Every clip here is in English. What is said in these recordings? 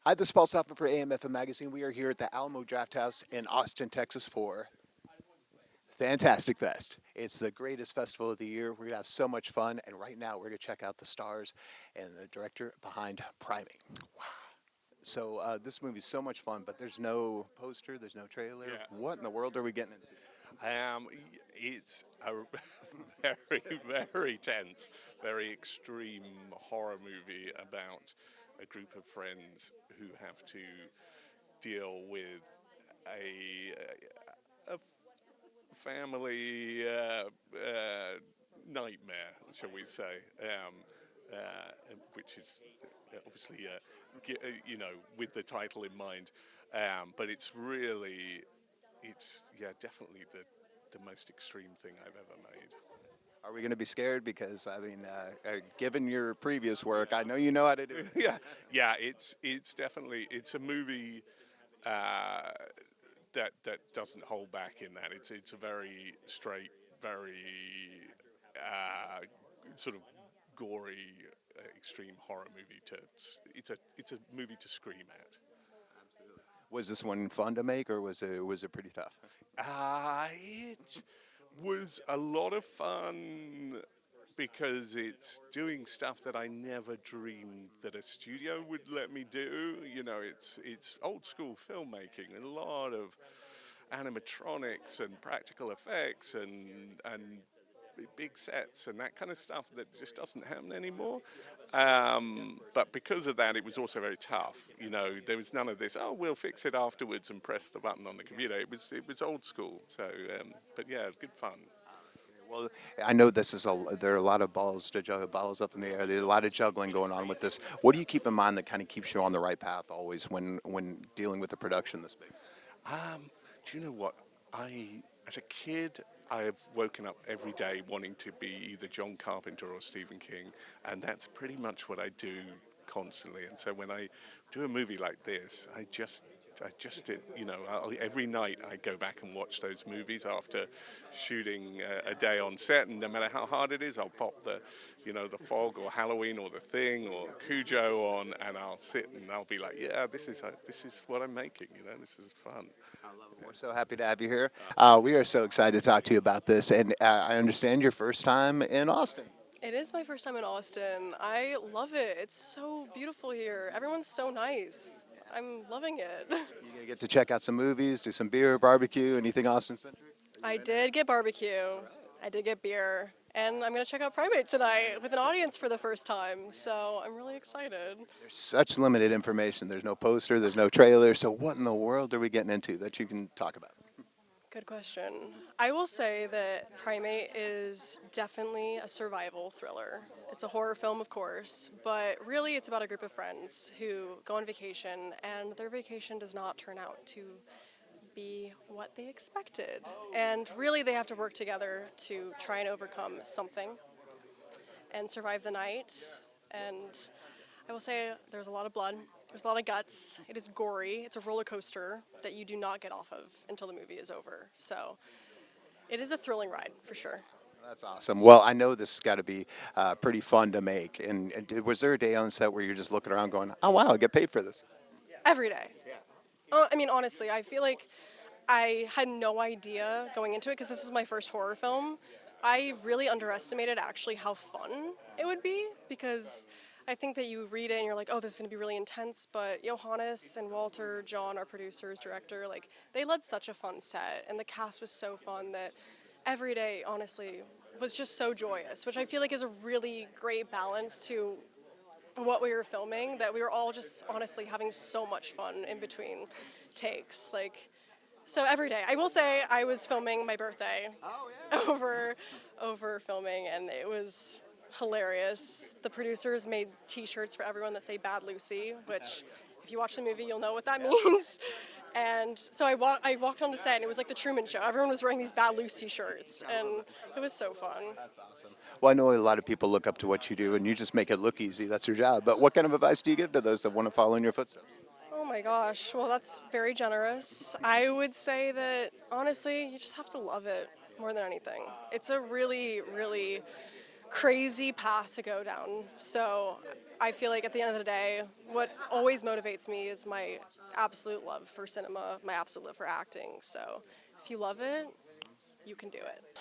Hi, this is Paul Softman for AMFM Magazine. We are here at the Alamo Draft House in Austin, Texas for Fantastic Fest. It's the greatest festival of the year. We're going to have so much fun. And right now, we're going to check out the stars and the director behind Primate. This movie's so much fun, but there's no poster, there's no trailer. Yeah. What in the world are we getting into? Um, it's a very, very tense, very extreme horror movie about a group of friends who have to deal with a family nightmare, shall we say, which is obviously, with the title in mind. But it's really, definitely the most extreme thing I've ever made. Are we going to be scared? Because, given your previous work, I know you know how to do it. Yeah, it's definitely it's a movie uh, that doesn't hold back in that. It's a very straight, very sort of gory, extreme horror movie. It's a movie to scream at. Was this one fun to make, or was it pretty tough? It was a lot of fun because it's doing stuff that I never dreamed that a studio would let me do. It's old school filmmaking, a lot of animatronics and practical effects and big sets and that kind of stuff that just doesn't happen anymore. But because of that, it was also very tough. There was none of this. Oh, we'll fix it afterwards and press the button on the computer. It was old school. So, but yeah, good fun. Well, I know there are a lot of balls to juggle, balls up in the air. There's a lot of juggling going on with this. What do you keep in mind that kind of keeps you on the right path always when dealing with a production this big? Do you know what? As a kid, I have woken up every day wanting to be either John Carpenter or Stephen King, and that's pretty much what I do constantly. And so when I do a movie like this, I just did, every night I go back and watch those movies after shooting a day on set, and no matter how hard it is, I'll pop the Fog or Halloween or The Thing or Cujo on, and I'll sit and I'll be like, yeah, this is what I'm making. This is fun. I love it. We're so happy to have you here. We are so excited to talk to you about this, and I understand your first time in Austin. It is my first time in Austin. I love it. It's so beautiful here. Everyone's so nice. I'm loving it. You gonna get to check out some movies, do some beer, barbecue, anything Austin centric? I did get barbecue. I did get beer. And I'm going to check out Primate tonight with an audience for the first time. So I'm really excited. There's such limited information. There's no poster, there's no trailer. So what in the world are we getting into that you can talk about? Good question. I will say that Primate is definitely a survival thriller. It's a horror film, of course, but really it's about a group of friends who go on vacation, and their vacation does not turn out to be what they expected. And really they have to work together to try and overcome something and survive the night. And I will say there's a lot of blood. There's a lot of guts. It is gory. It's a roller coaster that you do not get off of until the movie is over. So it is a thrilling ride for sure. That's awesome. Well, I know this has got to be pretty fun to make. Was there a day on set where you're just looking around going, oh, wow, I get paid for this? Every day. I mean, honestly, I feel like I had no idea going into it because this is my first horror film. I really underestimated actually how fun it would be because I think that you read it and you're like, oh, this is going to be really intense. But Johannes and Walter, John, our producers, director, they led such a fun set. And the cast was so fun that every day, honestly, was just so joyous, which I feel like is a really great balance to what we were filming, that we were all just honestly having so much fun in between takes. So every day. I will say I was filming my birthday over filming, and it was hilarious. The producers made T-shirts for everyone that say "Bad Lucy," which, if you watch the movie, you'll know what that means. And so I walked on the set, and it was like the Truman Show. Everyone was wearing these Bad Lucy shirts, and it was so fun. That's awesome. Well, I know a lot of people look up to what you do, and you just make it look easy. That's your job. But what kind of advice do you give to those that want to follow in your footsteps? Oh my gosh, well, that's very generous. I would say that, honestly, you just have to love it more than anything. It's a really, really crazy path to go down. So I feel like at the end of the day, what always motivates me is my absolute love for cinema, my absolute love for acting. So if you love it, you can do it.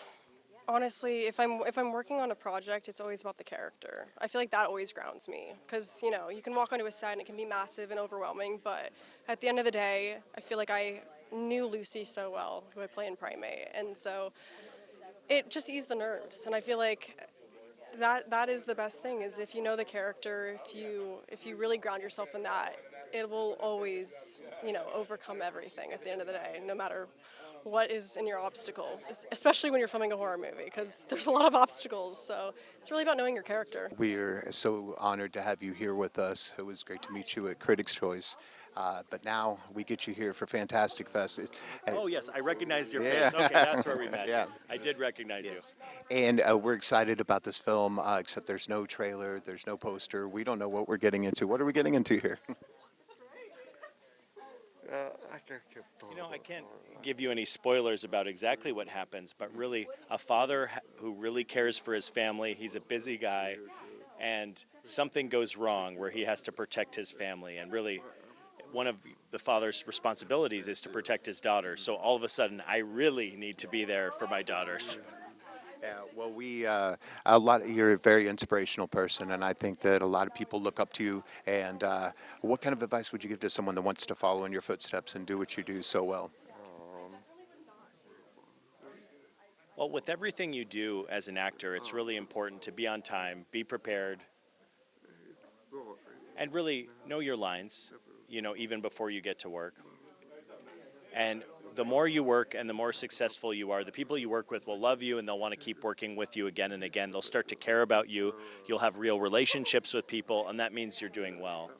Honestly, if I'm working on a project, it's always about the character. I feel like that always grounds me because you can walk onto a set and it can be massive and overwhelming, but at the end of the day, I feel like I knew Lucy so well, who I play in Primate, and so it just eased the nerves. And I feel like that is the best thing is if you know the character, if you really ground yourself in that, it will always overcome everything at the end of the day, no matter what is in your obstacle, especially when you're filming a horror movie, because there's a lot of obstacles. So it's really about knowing your character. We are so honored to have you here with us. It was great to meet you at Critics' Choice. But now we get you here for Fantastic Fest. Oh, yes, I recognized your Yeah. face. Okay, that's where we met. Yeah. I did recognize Yes. And we're excited about this film, except there's no trailer, there's no poster. We don't know what we're getting into. What are we getting into here? you. I can't give you any spoilers about exactly what happens, but really, a father who really cares for his family, he's a busy guy, and something goes wrong where he has to protect his family. And really, one of the father's responsibilities is to protect his daughter. So all of a sudden, I really need to be there for my daughters. Yeah, well, you're a very inspirational person, and I think that a lot of people look up to you. And what kind of advice would you give to someone that wants to follow in your footsteps and do what you do so well? Well, with everything you do as an actor, it's really important to be on time, be prepared, and really know your lines, even before you get to work. And the more you work and the more successful you are, the people you work with will love you and they'll want to keep working with you again and again. They'll start to care about you. You'll have real relationships with people, and that means you're doing well.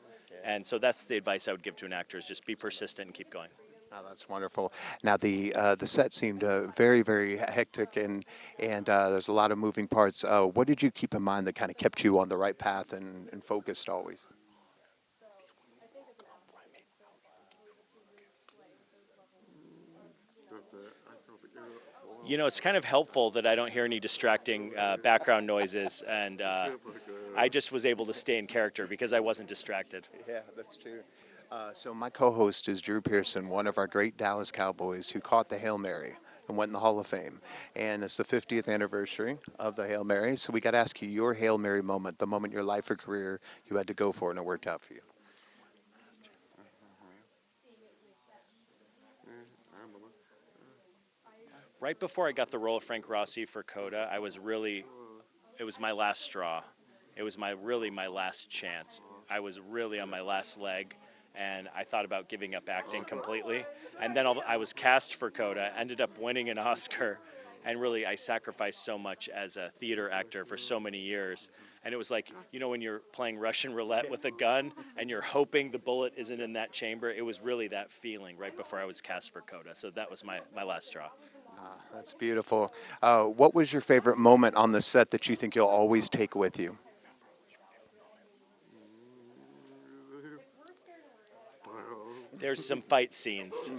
And so that's the advice I would give to an actor is just be persistent and keep going. Oh, that's wonderful. Now the set seemed very, very hectic, and there's a lot of moving parts. What did you keep in mind that kind of kept you on the right path and focused always? It's kind of helpful that I don't hear any distracting background noises, and I just was able to stay in character because I wasn't distracted. Yeah, that's true. So my co-host is Drew Pearson, one of our great Dallas Cowboys who caught the Hail Mary and went in the Hall of Fame. And it's the 50th anniversary of the Hail Mary. So we got to ask you your Hail Mary moment, the moment in your life or career you had to go for and it worked out for you. Right before I got the role of Frank Rossi for Coda, it was my last straw. It was really my last chance. I was really on my last leg, and I thought about giving up acting completely. And then I was cast for Coda, ended up winning an Oscar, and really I sacrificed so much as a theater actor for so many years. And it was like, when you're playing Russian roulette with a gun and you're hoping the bullet isn't in that chamber, it was really that feeling right before I was cast for Coda. So that was my last straw. That's beautiful. What was your favorite moment on the set that you think you'll always take with you? There's some fight scenes.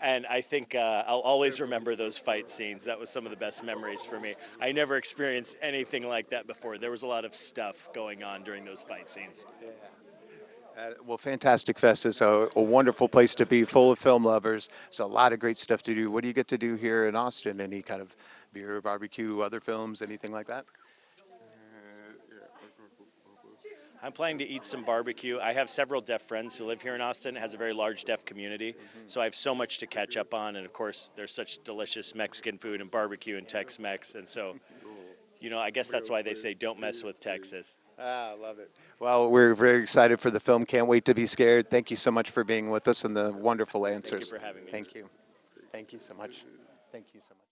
And I think I'll always remember those fight scenes. That was some of the best memories for me. I never experienced anything like that before. There was a lot of stuff going on during those fight scenes. Well, Fantastic Fest is a wonderful place to be, full of film lovers. There's a lot of great stuff to do. What do you get to do here in Austin? Any kind of beer, barbecue, other films, anything like that? I'm planning to eat some barbecue. I have several deaf friends who live here in Austin. It has a very large deaf community. So I have so much to catch up on. And, of course, there's such delicious Mexican food and barbecue and Tex-Mex. And so, I guess that's why they say don't mess with Texas. I love it. Well, we're very excited for the film. Can't wait to be scared. Thank you so much for being with us and the wonderful answers. Thank you for having me. Thank you. Thank you so much. Thank you so much.